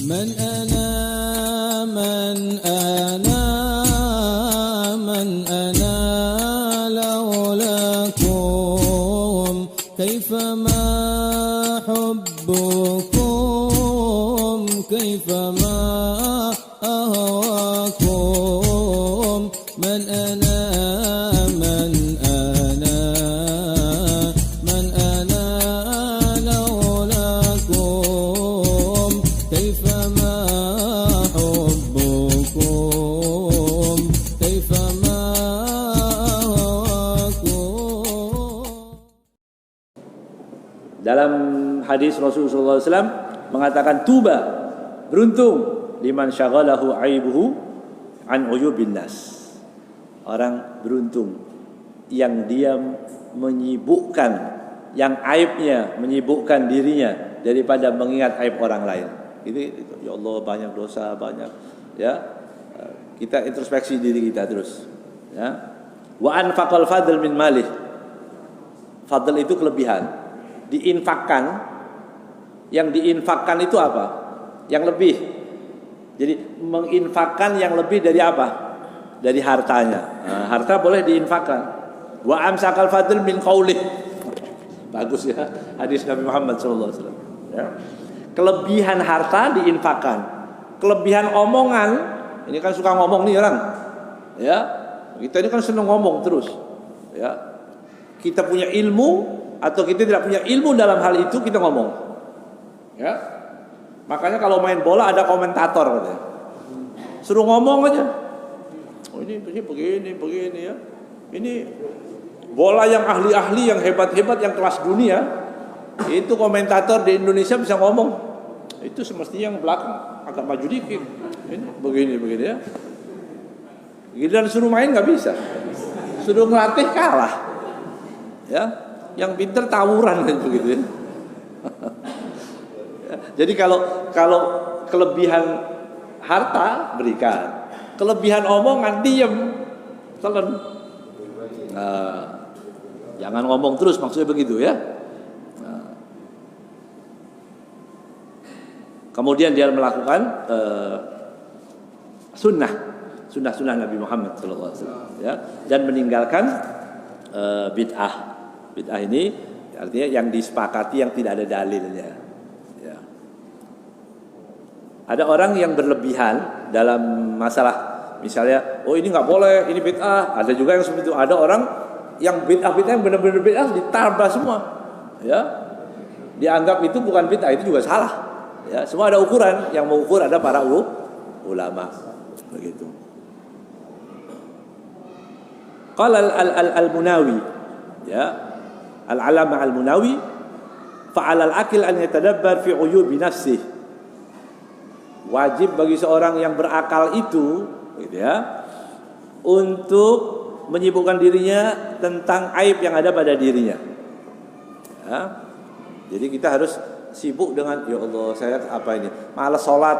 من أنا من أنا من أنا لولاكم كيفما حبكم كيفما أهواكم من أنا من أنا من أنا لولاكم كيفما حبكم كيفما أهواكم. Dalam hadis Rasulullah SAW mengatakan tuba, beruntung liman syaghalahu aibuhu an uyubin nas. Orang beruntung yang dia menyibukkan, yang aibnya menyibukkan dirinya daripada mengingat aib orang lain. Itu ya Allah, banyak dosa, banyak ya. Kita introspeksi diri kita terus ya. Wa anfaqal fadl min malih. Fadl itu kelebihan. Diinfakkan, yang diinfakkan itu apa? Yang lebih. Jadi menginfakkan yang lebih dari apa? Dari hartanya. Nah, harta boleh diinfakkan. Wa amsakal fadl min qaulih. Bagus ya hadis Nabi Muhammad SAW ya. Kelebihan harta diinfakkan. Kelebihan omongan, ini kan suka ngomong nih orang ya. Kita ini kan senang ngomong terus ya. Kita punya ilmu atau kita tidak punya ilmu dalam hal itu, kita ngomong ya. Makanya kalau main bola ada komentator katanya, suruh ngomong aja. Oh ini begini ya. Ini bola yang ahli-ahli, yang hebat-hebat, yang kelas dunia, itu komentator di Indonesia bisa ngomong. Itu semestinya yang belakang agak maju dikit. Ini begini ya. Giliran suruh main nggak bisa, suruh ngelatih kalah ya. Yang pinter tawuran kan begitu ya. Jadi kalau kelebihan harta berikan, kelebihan omongan diem, telan. Nah, jangan ngomong terus, maksudnya begitu ya. Nah. Kemudian dia melakukan sunnah Nabi Muhammad SAW ya, dan meninggalkan bid'ah. Bid'ah ini artinya yang disepakati yang tidak ada dalilnya ya. Ada orang yang berlebihan dalam masalah, misalnya oh ini nggak boleh, ini bid'ah. Ada juga yang seperti itu. Ada orang yang bid'ah yang benar-benar bid'ah ditambah semua ya. Dianggap itu bukan bid'ah, itu juga salah ya. Semua ada ukuran, yang mengukur ada para ulama begitu. Qala al-Munawi ya, Al-Alama Al-Munawi, fa'alal akil an yatadabbar fi uyubi nafsih. Wajib bagi seorang yang berakal itu gitu ya, untuk menyibukkan dirinya tentang aib yang ada pada dirinya ya. Jadi kita harus sibuk dengan ya Allah, saya apa ini? Malas sholat.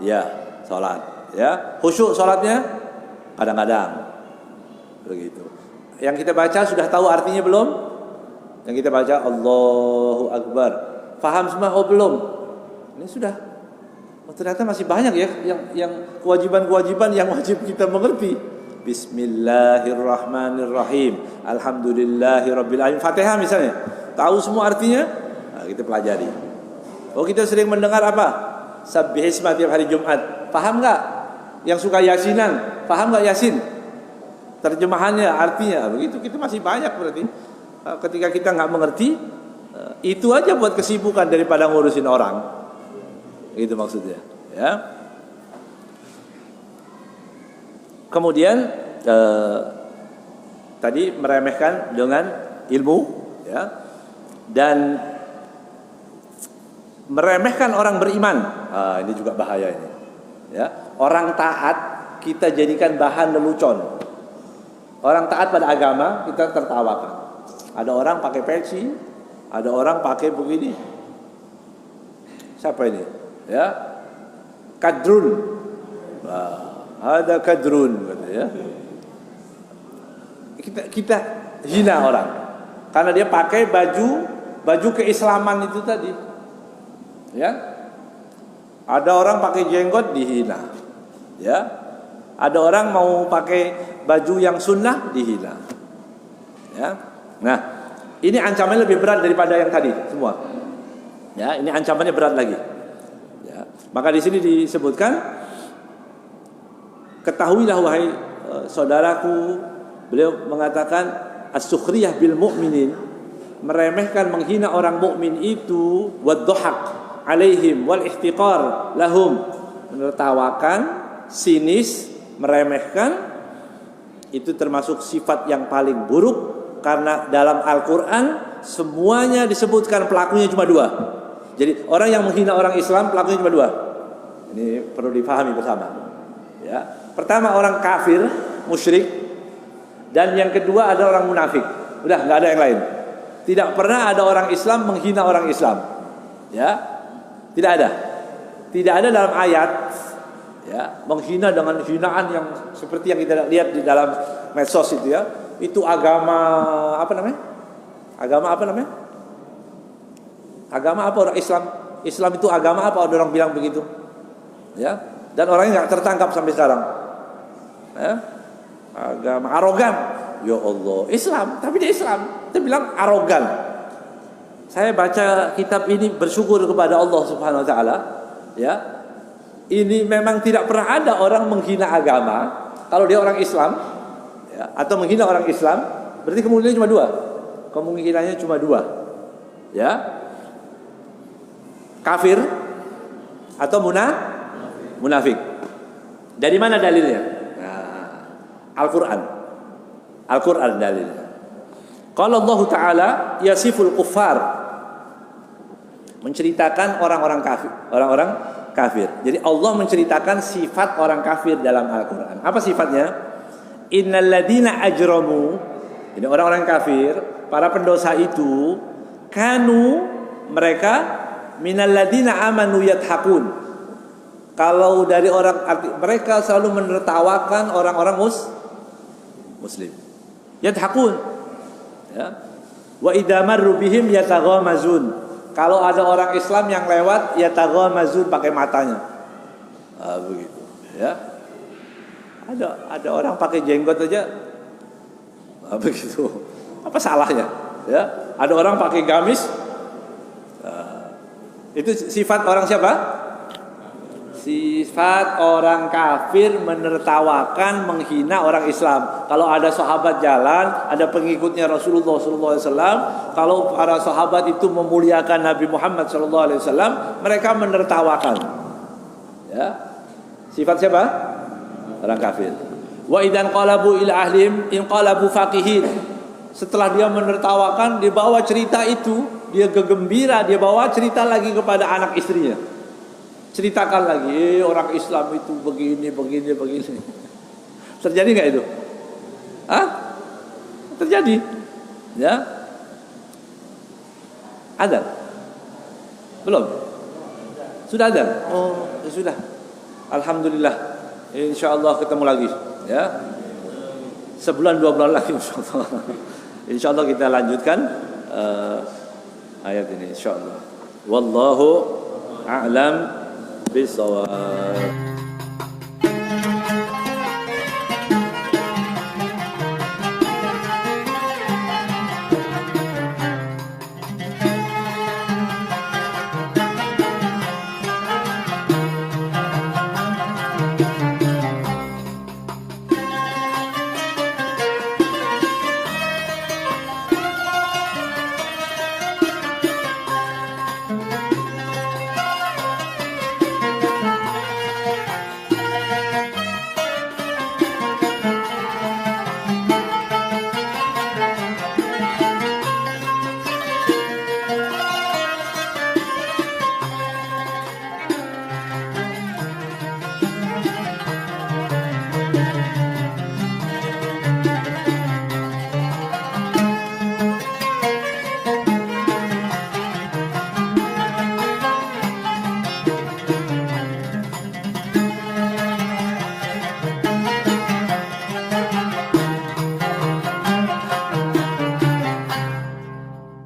Ya, sholat ya. Khusyuk sholatnya kadang-kadang begitu. Yang kita baca sudah tahu artinya belum? Yang kita baca Allahu Akbar, faham semua? Oh belum. Ini sudah. Oh ternyata masih banyak ya yang kewajiban-kewajiban yang wajib kita mengerti. Bismillahirrahmanirrahim. Alhamdulillahirabbil alamin. Fatihah misalnya. Tahu semua artinya? Nah, kita pelajari. Oh kita sering mendengar apa? Sabbihisma tiap hari Jumat. Paham enggak? Yang suka yasinan, paham enggak yasin? Terjemahannya, artinya begitu. Kita masih banyak berarti. Ketika kita nggak mengerti, itu aja buat kesibukan daripada ngurusin orang. Itu maksudnya ya. Kemudian tadi meremehkan dengan ilmu ya, dan meremehkan orang beriman. Ini juga bahaya ini ya. Orang taat kita jadikan bahan lelucon. Orang taat pada agama kita tertawakan. Ada orang pakai peci, ada orang pakai begini. Siapa ini? Ya, kadrun. Ada kadrun, ya. Kita hina orang karena dia pakai baju keislaman itu tadi. Ya. Ada orang pakai jenggot dihina. Ya. Ada orang mau pakai baju yang sunnah dihina. Ya. Nah, ini ancamannya lebih berat daripada yang tadi semua. Ya, ini ancamannya berat lagi. Ya. Maka di sini disebutkan, ketahuilah wahai saudaraku, beliau mengatakan as-sukhriyah bil mu'minin, meremehkan, menghina orang mukmin itu, wadhahak alaihim wal ihtiqar lahum, menertawakan, sinis, meremehkan, itu termasuk sifat yang paling buruk. Karena dalam Al-Quran semuanya disebutkan pelakunya cuma dua. Jadi orang yang menghina orang Islam pelakunya cuma dua. Ini perlu dipahami bersama. Ya. Pertama orang kafir, musyrik, dan yang kedua ada orang munafik. Udah, nggak ada yang lain. Tidak pernah ada orang Islam menghina orang Islam. Ya, tidak ada. Tidak ada dalam ayat. Ya, menghina dengan hinaan yang seperti yang kita lihat di dalam medsos itu ya. Itu agama apa namanya? Agama apa namanya? Agama apa orang Islam? Islam itu agama apa? Ada orang bilang begitu. Ya, dan orangnya nggak tertangkap sampai sekarang. Ya, agama arogan. Ya Allah, Islam, tapi dia Islam. Dia bilang arogan. Saya baca kitab ini bersyukur kepada Allah Subhanahu Wa Taala. Ya, ini memang tidak pernah ada orang menghina agama. Kalau dia orang Islam. Ya, atau menghina orang Islam, berarti kemungkinannya cuma dua. Kemungkinannya cuma dua. Ya, kafir atau munafik. Dari mana dalilnya? Nah, Al-Quran. Al-Quran dalilnya. Qala Allah Ta'ala yasiful kuffar, menceritakan orang-orang kafir, orang-orang kafir. Jadi Allah menceritakan sifat orang kafir dalam Al-Quran. Apa sifatnya? Innal ladina ajramu, ini orang-orang kafir, para pendosa itu, kanu, mereka, minal ladina amanu yathakun. Kalau dari orang, mereka selalu menertawakan orang-orang muslim. Yathakun. Ya. Wa idza marru bihim yataghamazun. Kalau ada orang Islam yang lewat, yataghamazun, pakai matanya. Begitu, ya. Ada orang pakai jenggot aja, begitu. Apa salahnya? Ya, ada orang pakai gamis. Itu sifat orang siapa? Sifat orang kafir menertawakan, menghina orang Islam. Kalau ada sahabat jalan, ada pengikutnya Rasulullah SAW, kalau para sahabat itu memuliakan Nabi Muhammad SAW, mereka menertawakan. Ya, sifat siapa? Orang kafir. Wa idan qalabu ila ahlihim inqalabu faqihin. Setelah dia menertawakan, dia bawa cerita itu, dia gegembira, dia bawa cerita lagi kepada anak istrinya. Ceritakan lagi, orang Islam itu begini. Terjadi nggak itu? Hah? Terjadi. Ya. Ada? Belum? Sudah ada? Oh, ya sudah. Alhamdulillah. InsyaAllah ketemu lagi. Ya. Sebulan 2 bulan lagi insyaallah. Insyaallah kita lanjutkan ayat ini insyaallah. Wallahu a'lam bishawab.